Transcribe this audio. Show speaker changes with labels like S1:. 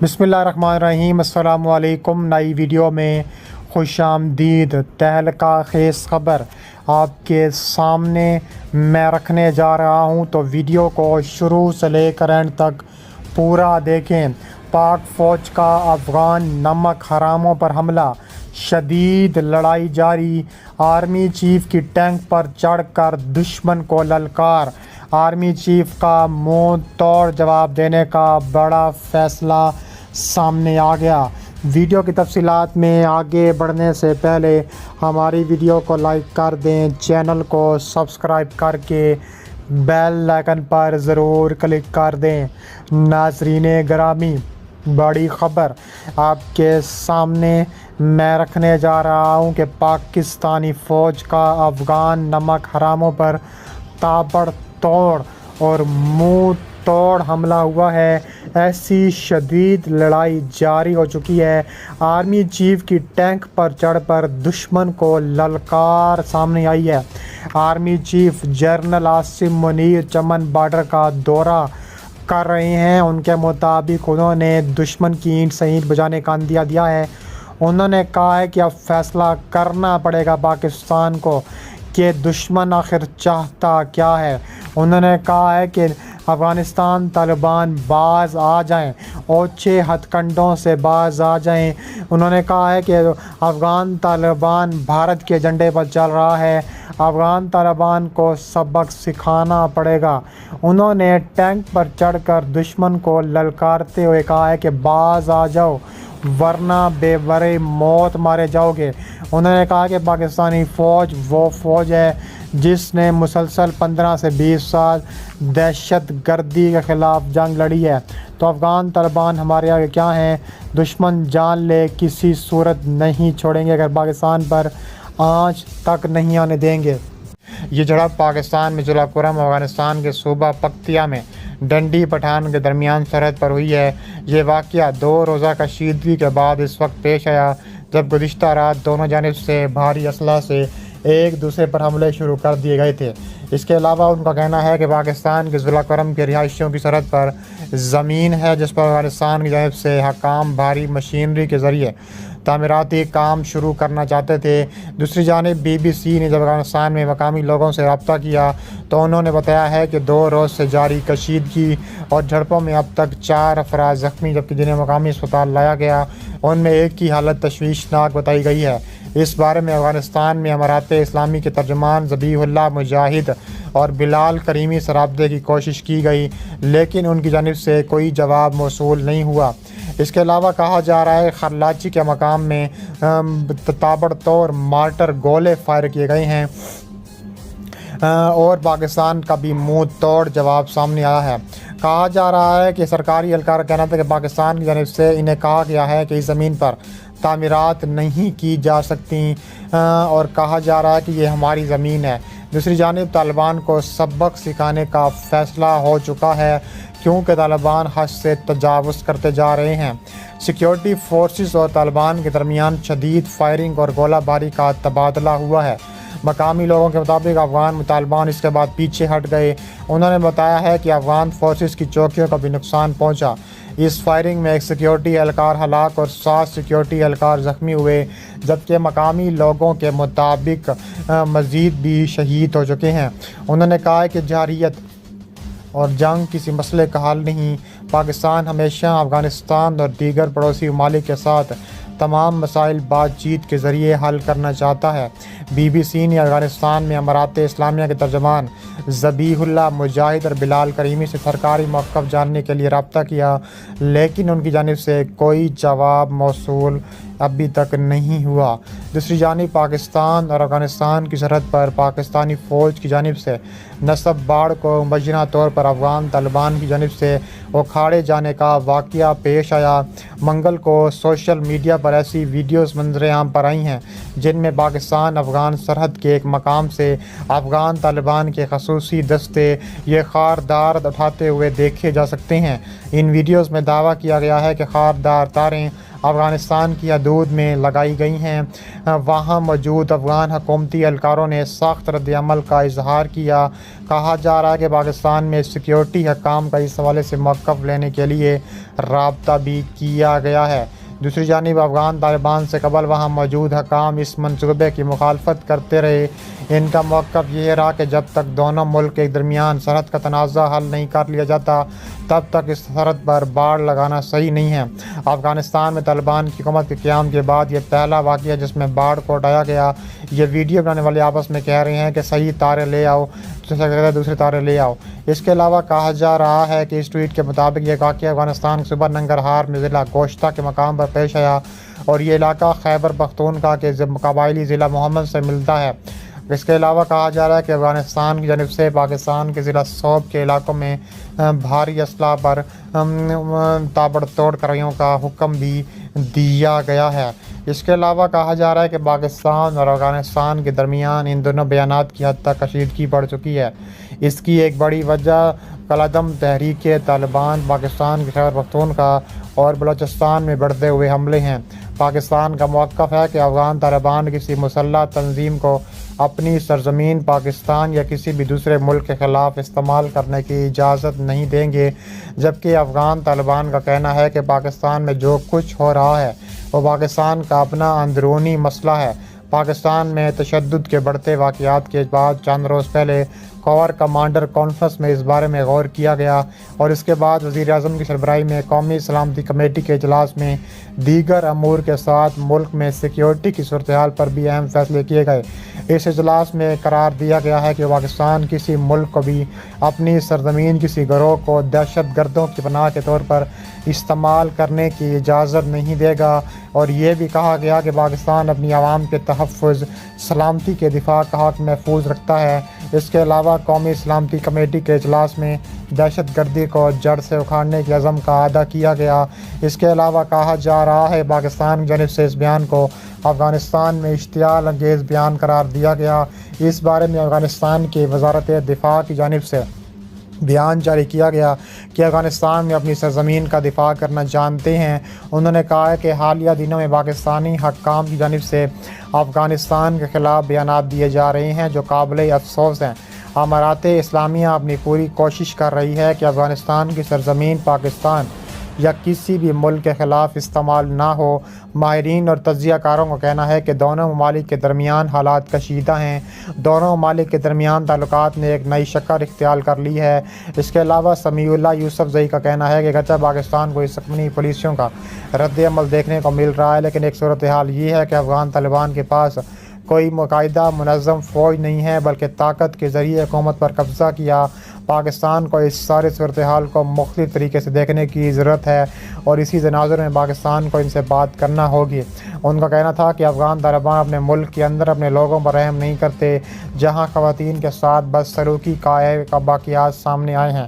S1: बिस्मिल्लाहिर्रहमानिर्रहीम। अस्सलाम वालेकुम। नई वीडियो में खुश आमदीद। तहलका खेज़ ख़बर आपके सामने मैं रखने जा रहा हूँ, तो वीडियो को शुरू से लेकर एंड तक पूरा देखें। पाक फ़ौज का अफ़गान नमक हरामों पर हमला, शदीद लड़ाई जारी। आर्मी चीफ की टैंक पर चढ़कर दुश्मन को ललकार। आर्मी चीफ का मुंह तोड़ जवाब देने का बड़ा फैसला सामने आ गया। वीडियो की तफसीलात में आगे बढ़ने से पहले हमारी वीडियो को लाइक कर दें, चैनल को सब्सक्राइब करके बेल आइकन पर ज़रूर क्लिक कर दें। नाज़रीन गिरामी, बड़ी ख़बर आपके सामने मैं रखने जा रहा हूं कि पाकिस्तानी फ़ौज का अफ़गान नमक हरामों पर ताबड़तोड़ और मुंह तोड़ हमला हुआ है। ऐसी शदीद लड़ाई जारी हो चुकी है। आर्मी चीफ की टैंक पर चढ़कर दुश्मन को ललकार सामने आई है। Army chief general Asim Munir Chaman border का दौरा कर रहे हैं। उनके मुताबिक उन्होंने दुश्मन की ईंट से ईंट बजाने का अंदिया दिया है। उन्होंने कहा है कि अब फैसला करना पड़ेगा पाकिस्तान को कि दुश्मन आखिर चाहता क्या है। उन्होंने कहा है कि अफ़गानिस्तान तालिबान बाज आ जाएं, ओछे हथकंडों से बाज आ जाएं। उन्होंने कहा है कि अफ़गान तालिबान भारत के झंडे पर चल रहा है, अफ़गान तालिबान को सबक सिखाना पड़ेगा। उन्होंने टैंक पर चढ़कर दुश्मन को ललकारते हुए कहा है कि बाज आ जाओ वरना बेवरे मौत मारे जाओगे। उन्होंने कहा कि पाकिस्तानी फ़ौज वो फ़ौज है जिसने मुसलसल 15 से 20 साल दहशत गर्दी के ख़िलाफ़ जंग लड़ी है। तो अफ़गान तालिबान हमारे आगे क्या हैं? दुश्मन जान ले किसी सूरत नहीं छोड़ेंगे, अगर पाकिस्तान पर आँच तक नहीं आने देंगे। ये झड़प पाकिस्तान में जिला कुरम अफ़गानिस्तान के सूबा पख्तिया में डंडी पठान के दरमियान सरहद पर हुई है। ये वाक़या 2 रोज़ा कशीदगी के बाद इस वक्त पेश आया जब गुज़िश्ता रात दोनों जानिब से भारी असला से एक दूसरे पर हमले शुरू कर दिए गए थे। इसके अलावा उनका कहना है कि पाकिस्तान के ज़िला करम के रिहायशियों की सरहद पर ज़मीन है जिस पर अफ़गानिस्तान की जानिब से हकाम भारी मशीनरी के ज़रिए तामीराती काम शुरू करना चाहते थे। दूसरी जानिब BBC ने जब अफ़गानिस्तान में मकामी लोगों से रब्ता किया तो उन्होंने बताया है कि 2 रोज़ से जारी कशीदगी और झड़पों में अब तक 4 अफराद ज़ख्मी, जबकि जिन्हें मकामी अस्पताल लाया गया उनमें एक की हालत तशवीशनाक बताई गई है। इस बारे में अफ़गानिस्तान में अमारात इस्लामी के तर्जुमान ज़बीहुल्लाह मुजाहिद और बिलाल करीमी से राब्ते की कोशिश की गई, लेकिन उनकी जानिब से कोई जवाब मौसूल नहीं हुआ। इसके अलावा कहा जा रहा है खरलाची के मकाम में ताबड़तोड़ मार्टर गोले फायर किए गए हैं और पाकिस्तान का भी मुंह तोड़ जवाब सामने आया है। कहा जा रहा है कि सरकारी एहलकार का कहना था कि पाकिस्तान की जानिब से इन्हें कहा गया है कि इस ज़मीन पर तामीरात नहीं की जा सकती और कहा जा रहा है कि ये हमारी ज़मीन है। दूसरी जानिब तालिबान को सबक सिखाने का फ़ैसला हो चुका है क्योंकि तालिबान हद से तजावुज़ करते जा रहे हैं। सिक्योरिटी फोर्सेस और तालिबान के दरमियान शदीद फायरिंग और गोलाबारी का तबादला हुआ है। मकामी लोगों के मुताबिक अफ़गान तालिबान इसके बाद पीछे हट गए। उन्होंने बताया है कि अफ़गान फोर्सेस की चौकियों का भी नुकसान पहुंचा। इस फायरिंग में एक सिक्योरिटी एहलकार हलाक और 7 सिक्योरिटी एहलकार ज़ख्मी हुए, जबकि मकामी लोगों के मुताबिक मज़ीद भी शहीद हो चुके हैं। उन्होंने कहा है कि जारियत और जंग किसी मसले का हल नहीं। पाकिस्तान हमेशा अफ़गानिस्तान और दीगर पड़ोसी ममालिक के साथ तमाम मसाइल बातचीत के ज़रिए हल करना चाहता है। BBC ने अफ़गानिस्तान में अमारात इस्लामिया के तर्जुमान ज़बीहुल्लाह मुजाहिद और बिलाल करीमी से सरकारी मौक़िफ़ जानने के लिए रब्ता किया, लेकिन उनकी जानिब से कोई जवाब मौसूल अभी तक नहीं हुआ। दूसरी जानिब पाकिस्तान और अफ़गानिस्तान की सरहद पर पाकिस्तानी फ़ौज की जानिब से नस्ब बाढ़ को मुबैना तौर पर अफ़गान तालिबान की जानिब से उखाड़े जाने का वाक़या पेश आया। मंगल को सोशल मीडिया पर ऐसी वीडियोज़ मंजर आम पर आई हैं जिनमें पाकिस्तान अफ़गान सरहद के एक मकाम से अफ़गान तालिबान के खसूसी दस्ते ये खारदार उठाते हुए देखे जा सकते हैं। इन वीडियोज़ में दावा किया गया है कि खारदार तारें افغانستان کی حدود میں لگائی گئی ہیں۔ وہاں موجود افغان حکومتی اہلکاروں نے سخت رد عمل کا اظہار کیا۔ کہا جا رہا ہے کہ پاکستان میں سیکیورٹی حکام کا اس حوالے سے موقف لینے کے لیے رابطہ بھی کیا گیا ہے۔ دوسری جانب افغان طالبان سے قبل وہاں موجود حکام اس منصوبے کی مخالفت کرتے رہے۔ ان کا موقف یہ رہا کہ جب تک دونوں ملک کے درمیان سرحد کا تنازع حل نہیں کر لیا جاتا تب تک اس سرحد پر باڑ لگانا صحیح نہیں ہے۔ افغانستان میں طالبان کی حکومت کے قیام کے بعد یہ پہلا واقعہ جس میں باڑ کو ہٹایا گیا۔ یہ ویڈیو بنانے والے آپس میں کہہ رہے ہیں کہ صحیح تارے لے آؤ، دوسرے تارے لے آؤ۔ اس کے علاوہ کہا جا رہا ہے کہ اس ٹویٹ کے مطابق یہ واقعہ افغانستان کے صوبہ ننگرہار میں ضلع گوشتہ کے مقام پر پیش آیا اور یہ علاقہ خیبر پختونخوا کے قبائلی ضلع محمد سے ملتا ہے۔ اس کے علاوہ کہا جا رہا ہے کہ افغانستان کی جانب سے پاکستان کے ضلع صوب کے علاقوں میں بھاری اسلحہ پر تابڑ توڑ کارروائیوں کا حکم بھی دیا گیا ہے۔ اس کے علاوہ کہا جا رہا ہے کہ پاکستان اور افغانستان کے درمیان ان دونوں بیانات کی حد تک کشیدگی بڑھ چکی ہے۔ اس کی ایک بڑی وجہ کالعدم تحریک طالبان پاکستان کے خیبر پختونخوا اور بلوچستان میں بڑھتے ہوئے حملے ہیں۔ پاکستان کا موقف ہے کہ افغان طالبان کسی مسلح تنظیم کو اپنی سرزمین پاکستان یا کسی بھی دوسرے ملک کے خلاف استعمال کرنے کی اجازت نہیں دیں گے، جبکہ افغان طالبان کا کہنا ہے کہ پاکستان میں جو کچھ ہو رہا ہے وہ پاکستان کا اپنا اندرونی مسئلہ ہے۔ پاکستان میں تشدد کے بڑھتے واقعات کے بعد چند روز پہلے کور کمانڈر کانفرنس میں اس بارے میں غور کیا گیا اور اس کے بعد وزیر اعظم کی سربراہی میں قومی سلامتی کمیٹی کے اجلاس میں دیگر امور کے ساتھ ملک میں سیکیورٹی کی صورتحال پر بھی اہم فیصلے کیے گئے۔ اس اجلاس میں قرار دیا گیا ہے کہ پاکستان کسی ملک کو بھی اپنی سرزمین کسی گروہ کو دہشت گردوں کی پناہ کے طور پر استعمال کرنے کی اجازت نہیں دے گا، اور یہ بھی کہا گیا کہ پاکستان اپنی عوام کے تحفظ، سلامتی کے دفاع کا حق محفوظ رکھتا ہے۔ اس کے علاوہ قومی سلامتی کمیٹی کے اجلاس میں دہشت گردی کو جڑ سے اکھاڑنے کے عزم کا اعادہ کیا گیا۔ اس کے علاوہ کہا جا رہا ہے پاکستان کی جانب سے اس بیان کو افغانستان میں اشتعال انگیز بیان قرار دیا گیا۔ اس بارے میں افغانستان کی وزارت دفاع کی جانب سے بیان جاری کیا گیا کہ افغانستان میں اپنی سرزمین کا دفاع کرنا جانتے ہیں۔ انہوں نے کہا ہے کہ حالیہ دنوں میں پاکستانی حکام کی جانب سے افغانستان کے خلاف بیانات دیے جا رہے ہیں جو قابل افسوس ہیں۔ امارات اسلامیہ اپنی پوری کوشش کر رہی ہے کہ افغانستان کی سرزمین پاکستان یا کسی بھی ملک کے خلاف استعمال نہ ہو۔ ماہرین اور تجزیہ کاروں کا کہنا ہے کہ دونوں ممالک کے درمیان حالات کشیدہ ہیں۔ دونوں ممالک کے درمیان تعلقات نے ایک نئی شکل اختیار کر لی ہے۔ اس کے علاوہ سمیع اللہ یوسف زئی کا کہنا ہے کہ اگرچہ پاکستان کو اس اپنی پالیسیوں کا رد عمل دیکھنے کو مل رہا ہے، لیکن ایک صورتحال یہ ہے کہ افغان طالبان کے پاس کوئی باقاعدہ منظم فوج نہیں ہے بلکہ طاقت کے ذریعے حکومت پر قبضہ کیا۔ پاکستان کو اس سارے صورتحال کو مختلف طریقے سے دیکھنے کی ضرورت ہے اور اسی تناظر میں پاکستان کو ان سے بات کرنا ہوگی۔ ان کا کہنا تھا کہ افغان طالبان اپنے ملک کے اندر اپنے لوگوں پر رحم نہیں کرتے، جہاں خواتین کے ساتھ بدسلوکی کا واقعات سامنے آئے ہیں۔